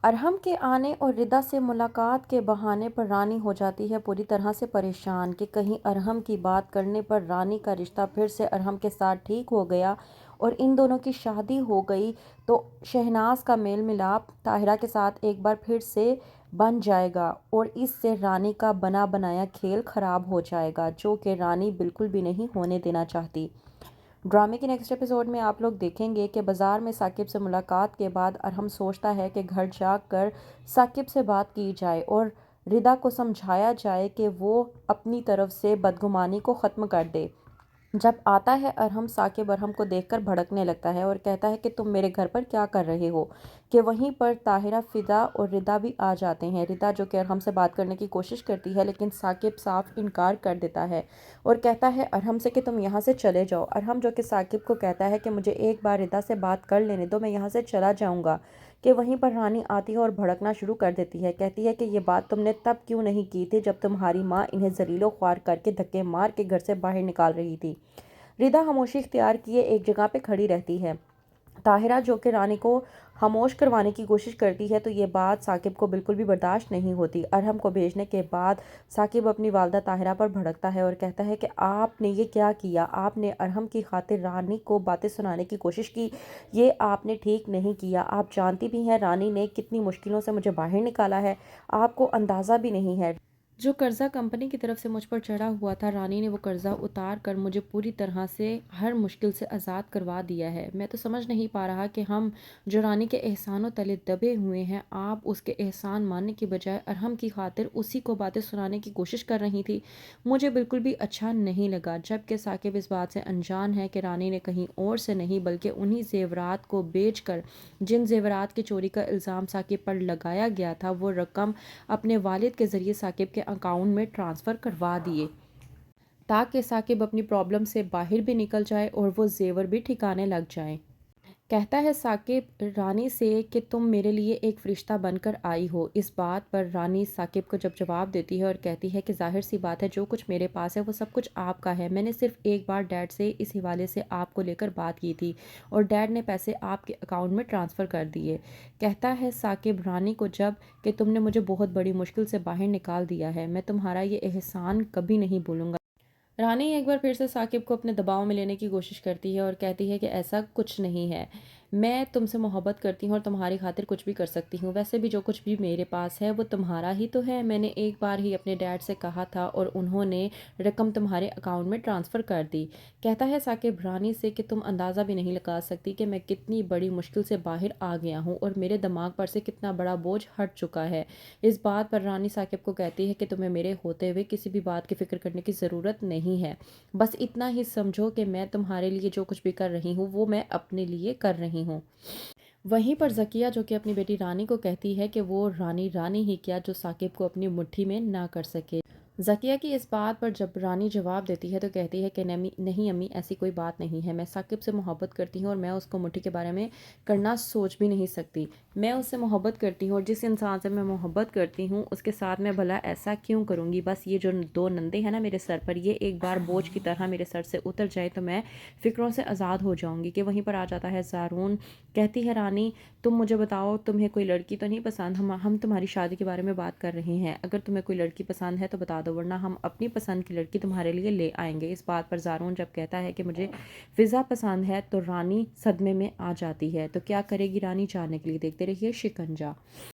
अरहम के आने और रिदा से मुलाकात के बहाने पर रानी हो जाती है पूरी तरह से परेशान कि कहीं अरहम की बात करने पर रानी का रिश्ता फिर से अरहम के साथ ठीक हो गया और इन दोनों की शादी हो गई तो शहनाज का मेल मिलाप ताहिरा के साथ एक बार फिर से बन जाएगा और इससे रानी का बना बनाया खेल खराब हो जाएगा, जो कि रानी बिल्कुल भी नहीं होने देना चाहती। ड्रामे के नेक्स्ट एपिसोड में आप लोग देखेंगे कि बाज़ार में साकिब से मुलाकात के बाद अरहम सोचता है कि घर जाकर साकिब से बात की जाए और रिदा को समझाया जाए कि वो अपनी तरफ से बदगुमानी को ख़त्म कर दे। जब आता है अरहम, साकिब अरहम को देखकर भड़कने लगता है और कहता है कि तुम मेरे घर पर क्या कर रहे हो। कि वहीं पर ताहिरा, फिदा और रिदा भी आ जाते हैं। रिदा जो कि अरहम से बात करने की कोशिश करती है लेकिन साकिब साफ इनकार कर देता है और कहता है अरहम से कि तुम यहाँ से चले जाओ। अरहम जो कि साकिब को कहता है कि मुझे एक बार रिदा से बात कर लेने दो, मैं यहाँ से चला जाऊँगा। कि वहीं पर रानी आती है और भड़कना शुरू कर देती है। कहती है कि ये बात तुमने तब क्यों नहीं की थी जब तुम्हारी माँ इन्हें जलीलो ख्वार करके धक्के मार के घर से बाहर निकाल रही थी। रिदा खामोशी इख्तियार किए एक जगह पे खड़ी रहती है। ताहिरा जो कि रानी को खामोश करवाने की कोशिश करती है तो ये बात साकिब को बिल्कुल भी बर्दाश्त नहीं होती। अरहम को भेजने के बाद साकिब अपनी वालदा ताहिरा पर भड़कता है और कहता है कि आपने ये क्या किया, आपने अरहम की खातिर रानी को बातें सुनाने की कोशिश की, ये आपने ठीक नहीं किया। आप जानती भी हैं रानी ने कितनी मुश्किलों से मुझे बाहर निकाला है, आपको अंदाज़ा भी नहीं है। जो कर्ज़ा कंपनी की तरफ से मुझ पर चढ़ा हुआ था, रानी ने वो कर्ज़ा उतार कर मुझे पूरी तरह से हर मुश्किल से आज़ाद करवा दिया है। मैं तो समझ नहीं पा रहा कि हम जो रानी के एहसानों तले दबे हुए हैं, आप उसके एहसान मानने की बजाय अरहम की खातिर उसी को बातें सुनाने की कोशिश कर रही थी। मुझे बिल्कुल भी अच्छा नहीं लगा, जबकि साकिब इस बात से अनजान है कि रानी ने कहीं और से नहीं बल्कि उन्हीं जेवरात को बेच कर, जिन जेवरात की चोरी का इल्ज़ाम साकिब पर लगाया गया था, वो रकम अपने वालिद के ज़रिए साकिब के अकाउंट में ट्रांसफ़र करवा दिए ताकि साकिब अपनी प्रॉब्लम से बाहर भी निकल जाए और वो जेवर भी ठिकाने लग जाएं। कहता है साकिब रानी से कि तुम मेरे लिए एक फ़रिश्ता बनकर आई हो। इस बात पर रानी साकिब को जब जवाब देती है और कहती है कि ज़ाहिर सी बात है, जो कुछ मेरे पास है वो सब कुछ आपका है। मैंने सिर्फ एक बार डैड से इस हवाले से आपको लेकर बात की थी और डैड ने पैसे आपके अकाउंट में ट्रांसफ़र कर दिए। कहता है साकिब रानी को जब कि तुमने मुझे बहुत बड़ी मुश्किल से बाहर निकाल दिया है, मैं तुम्हारा ये एहसान कभी नहीं भूलूंगा। रानी एक बार फिर से साकिब को अपने दबाव में लेने की कोशिश करती है और कहती है कि ऐसा कुछ नहीं है, मैं तुमसे मोहब्बत करती हूँ और तुम्हारी खातिर कुछ भी कर सकती हूँ। वैसे भी जो कुछ भी मेरे पास है वो तुम्हारा ही तो है। मैंने एक बार ही अपने डैड से कहा था और उन्होंने रकम तुम्हारे अकाउंट में ट्रांसफ़र कर दी। कहता है साकिब रानी से कि तुम अंदाज़ा भी नहीं लगा सकती कि मैं कितनी बड़ी मुश्किल से बाहर आ गया हूँ और मेरे दिमाग पर से कितना बड़ा बोझ हट चुका है। इस बात पर रानी साकिब को कहती है कि तुम्हें मेरे होते हुए किसी भी बात की फ़िक्र करने की ज़रूरत नहीं है। बस इतना ही समझो कि मैं तुम्हारे लिए जो कुछ भी कर रही हूँ वो मैं अपने लिए कर रही हूँ। वहीं पर ज़किया जो कि अपनी बेटी रानी को कहती है कि वो रानी रानी ही क्या जो साकिब को अपनी मुट्ठी में ना कर सके। ज़किया की इस बात पर जब रानी जवाब देती है तो कहती है कि नहीं अम्मी, ऐसी कोई बात नहीं है। मैं साकिब से मोहब्बत करती हूँ और मैं उसको मुट्ठी के बारे में करना सोच भी नहीं सकती। मैं उससे मोहब्बत करती हूँ और जिस इंसान से मैं मोहब्बत करती हूँ उसके साथ मैं भला ऐसा क्यों करूँगी। बस ये जो दो नंदे हैं ना मेरे सर पर, ये एक बार बोझ की तरह मेरे सर से उतर जाए तो मैं फ़िक्रों से आज़ाद हो जाऊँगी। कि वहीं पर आ जाता है ज़ारून। कहती है रानी, तुम मुझे बताओ तुम्हें कोई लड़की तो नहीं पसंद। हम तुम्हारी शादी के बारे में बात कर रहे हैं। अगर तुम्हें कोई लड़की पसंद है तो बता दो, वरना हम अपनी पसंद की लड़की तुम्हारे लिए ले आएंगे। इस बात पर ज़ारून जब कहता है कि मुझे फ़िज़ा पसंद है तो रानी सदमे में आ जाती है। तो क्या करेगी रानी, जानने के लिए देखते रहिए शिकंजा।